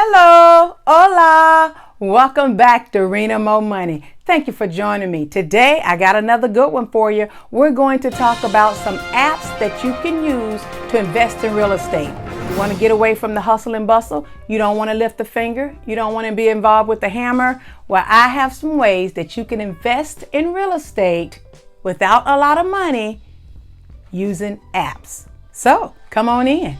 Hello, hola, welcome back to Rena MoMoney. Thank you for joining me. Today I got another good one for you. We're going to talk about some apps that you can use to invest in real estate. You want to get away from the hustle and bustle? You don't want to lift the finger? You don't want to be involved with the hammer? Well, I have some ways that you can invest in real estate without a lot of money using apps. So come on in.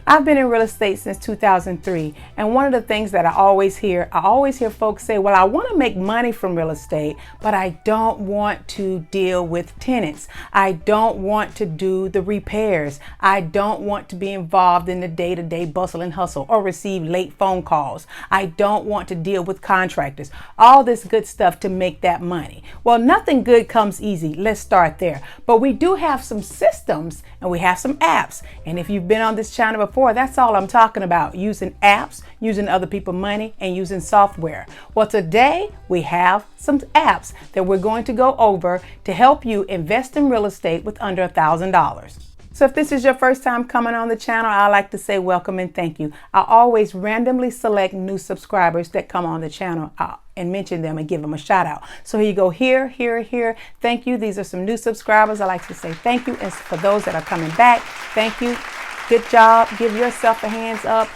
I've been in real estate since 2003, and one of the things that I always hear folks say, well, I want to make money from real estate, but I don't want to deal with tenants. I don't want to do the repairs. I don't want to be involved in the day-to-day bustle and hustle or receive late phone calls. I don't want to deal with contractors. All this good stuff to make that money. Well, nothing good comes easy. Let's start there. But we do have some systems and we have some apps. And if you've been on this channel before, that's all I'm talking about, using apps, using other people's money, and using software. Well, today we have some apps that we're going to go over to help you invest in real estate with under $1,000. So if this is your first time coming on the channel, I like to say welcome and thank you. I always randomly select new subscribers that come on the channel and mention them and give them a shout out. So here you go, here, here. Thank you. These are some new subscribers. I like to say thank you. And for those that are coming back, thank you. Good job. Give yourself a hands up.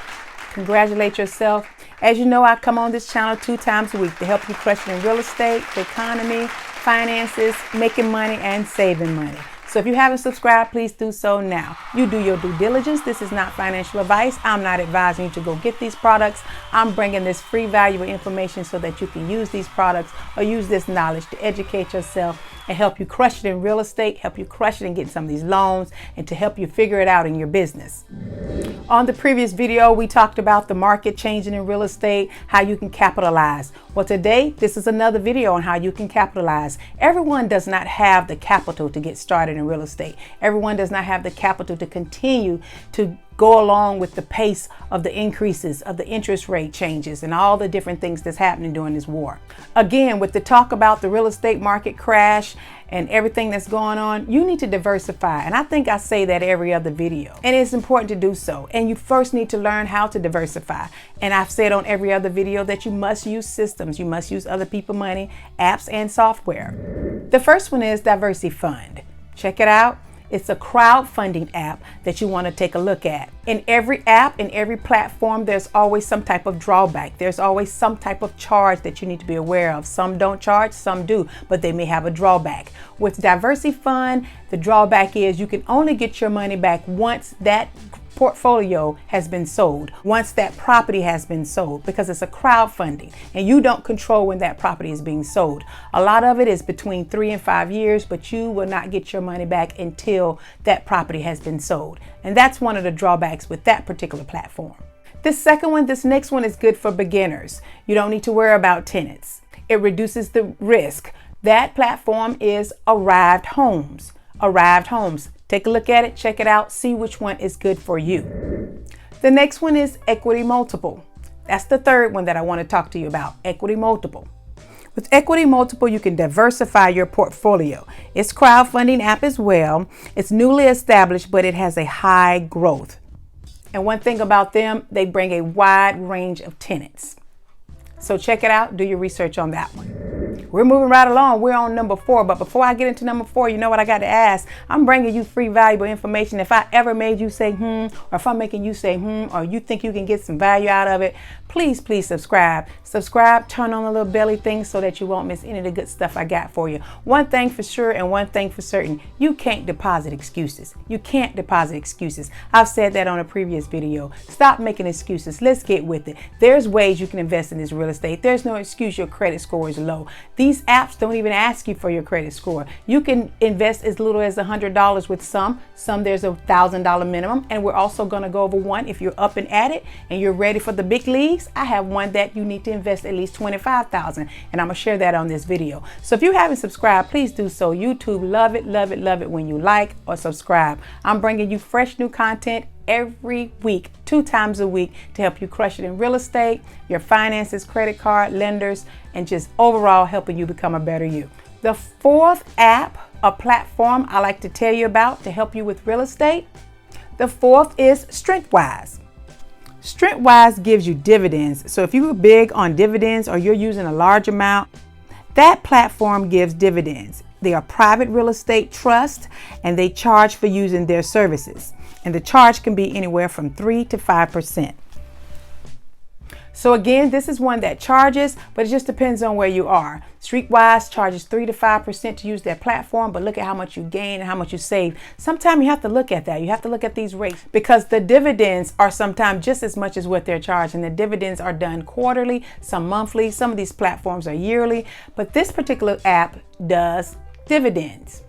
Congratulate yourself. As you know, I come on this channel 2 times a week to help you crush it in real estate, the economy, finances, making money, and saving money. So if you haven't subscribed, please do so now. You do your due diligence. This is not financial advice. I'm not advising you to go get these products. I'm bringing this free valuable information so that you can use these products or use this knowledge to educate yourself and help you crush it in real estate, help you crush it in getting some of these loans, and to help you figure it out in your business. On the previous video, we talked about the market changing in real estate, how you can capitalize. Well, today, this is another video on how you can capitalize. Everyone does not have the capital to get started in real estate. Everyone does not have the capital to continue to go along with the pace of the increases of the interest rate changes and all the different things that's happening during this war. Again, with the talk about the real estate market crash and everything that's going on, you need to diversify. And I think I say that every other video. And it's important to do so. And you first need to learn how to diversify. And I've said on every other video that you must use systems. You must use other people's money, apps, and software. The first one is DiversiFund. Check it out. It's a crowdfunding app that you want to take a look at. In every app, in every platform, there's always some type of drawback. There's always some type of charge that you need to be aware of. Some don't charge, some do, but they may have a drawback. With DiversiFund, the drawback is you can only get your money back once that portfolio has been sold, once that property has been sold, because it's a crowdfunding and you don't control when that property is being sold. A lot of it is between 3 and 5 years, but you will not get your money back until that property has been sold. And that's one of the drawbacks with that particular platform. This next one is good for beginners. You don't need to worry about tenants. It reduces the risk. That platform is Arrived Homes. Arrived Homes. Take a look at it, check it out, see which one is good for you. The next one is Equity Multiple. That's the third one that I want to talk to you about, Equity Multiple. With Equity Multiple, you can diversify your portfolio. It's a crowdfunding app as well. It's newly established, but it has a high growth. And one thing about them, they bring a wide range of tenants. So check it out, do your research on that one. We're moving right along. We're on number 4. But before I get into number 4, you know what I got to ask? I'm bringing you free, valuable information. If I ever made you say, or if I'm making you say, or you think you can get some value out of it, please subscribe. Subscribe, turn on the little belly thing so that you won't miss any of the good stuff I got for you. One thing for sure and one thing for certain, you can't deposit excuses. You can't deposit excuses. I've said that on a previous video. Stop making excuses. Let's get with it. There's ways you can invest in this real estate. There's no excuse your credit score is low. These apps don't even ask you for your credit score. You can invest as little as $100 with some there's $1,000 minimum, and we're also going to go over one if you're up and at it and you're ready for the big leagues. I have one that you need to invest at least $25,000, and I'm gonna share that on this video. So if you haven't subscribed, please do so. YouTube, love it when you like or subscribe. I'm bringing you fresh new content every week, 2 times a week, to help you crush it in real estate, your finances, credit card, lenders, and just overall helping you become a better you. The 4th app or platform I like to tell you about to help you with real estate, the 4th is Strengthwise. Strengthwise gives you dividends. So if you're big on dividends or you're using a large amount, that platform gives dividends. They are private real estate trust and they charge for using their services. And the charge can be anywhere from 3 to 5%. So again, this is one that charges, but it just depends on where you are. Streetwise charges 3 to 5% to use their platform, but look at how much you gain and how much you save. Sometimes you have to look at that. You have to look at these rates because the dividends are sometimes just as much as what they're charging. The dividends are done quarterly, some monthly, some of these platforms are yearly, but this particular app does dividends.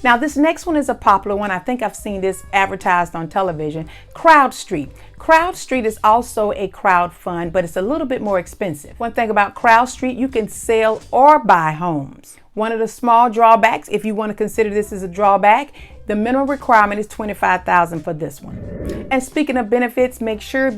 Now, this next one is a popular one. I think I've seen this advertised on television. Crowdstreet. Crowdstreet is also a crowd fund, but it's a little bit more expensive. One thing about Crowdstreet, you can sell or buy homes. One of the small drawbacks, if you want to consider this as a drawback, the minimum requirement is $25,000 for this one. And speaking of benefits, be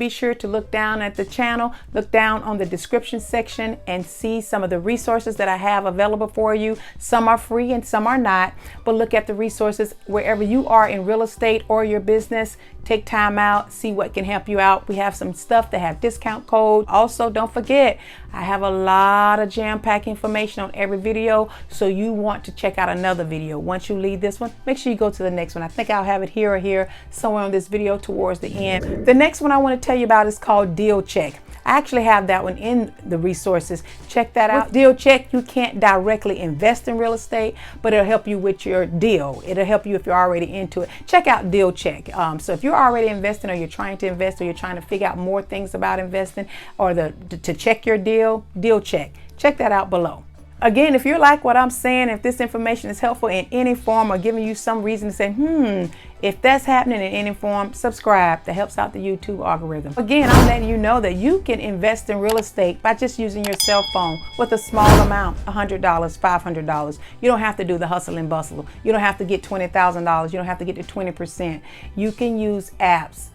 sure to look down at the channel, look down on the description section and see some of the resources that I have available for you. Some are free and some are not, but look at the resources wherever you are in real estate or your business. Take time out, see what can help you out. We have some stuff that have discount code. Also, don't forget, I have a lot of jam-packed information on every video, so you want to check out another video. Once you leave this one, make sure you go to the next one. I think I'll have it here or here somewhere on this video towards the end. The next one I want to tell you about is called DealCheck. I actually have that one in the resources. Check that out. With DealCheck, you can't directly invest in real estate, but it'll help you with your deal. It'll help you if you're already into it. Check out DealCheck. So if you're already investing or you're trying to invest or you're trying to figure out more things about investing or to check your deal, DealCheck. Check that out below. Again, if you like what I'm saying, if this information is helpful in any form or giving you some reason to say, if that's happening in any form, subscribe. That helps out the YouTube algorithm. Again, I'm letting you know that you can invest in real estate by just using your cell phone with a small amount, $100, $500. You don't have to do the hustle and bustle. You don't have to get $20,000. You don't have to get to 20%. You can use apps,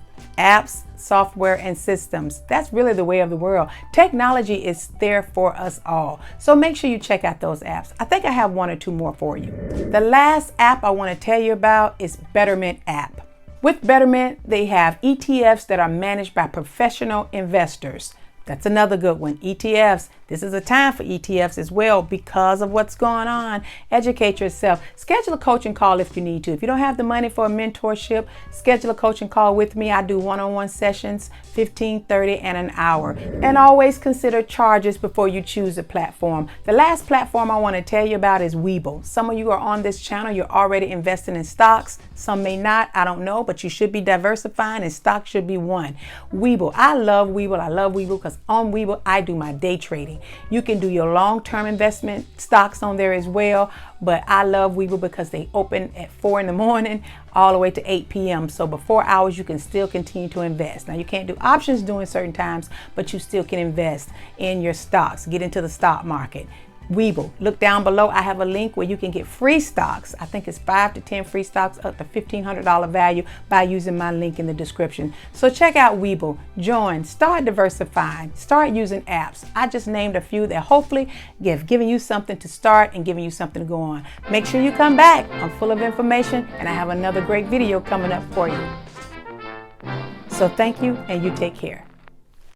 software, and systems. That's really the way of the world. Technology is there for us all. So make sure you check out those apps. I think I have 1 or 2 more for you. The last app I want to tell you about is Betterment app. With Betterment, they have ETFs that are managed by professional investors. That's another good one. ETFs. This is a time for ETFs as well because of what's going on. Educate yourself. Schedule a coaching call if you need to. If you don't have the money for a mentorship, schedule a coaching call with me. I do one-on-one sessions, 15, 30, and an hour. And always consider charges before you choose a platform. The last platform I want to tell you about is Weibo. Some of you are on this channel. You're already investing in stocks. Some may not. I don't know, but you should be diversifying and stocks should be one. Weibo. I love Weibo. I love Weibo because on Weibo, I do my day trading. You can do your long-term investment stocks on there as well, but I love Weibo because they open at 4 in the morning all the way to 8 p.m. So before hours, you can still continue to invest. Now, you can't do options during certain times, but you still can invest in your stocks, get into the stock market. Weibo. Look down below. I have a link where you can get free stocks. I think it's 5 to 10 free stocks up to $1,500 value by using my link in the description. So check out Weibo. Join. Start diversifying. Start using apps. I just named a few that hopefully giving you something to start and giving you something to go on. Make sure you come back. I'm full of information and I have another great video coming up for you. So thank you and you take care.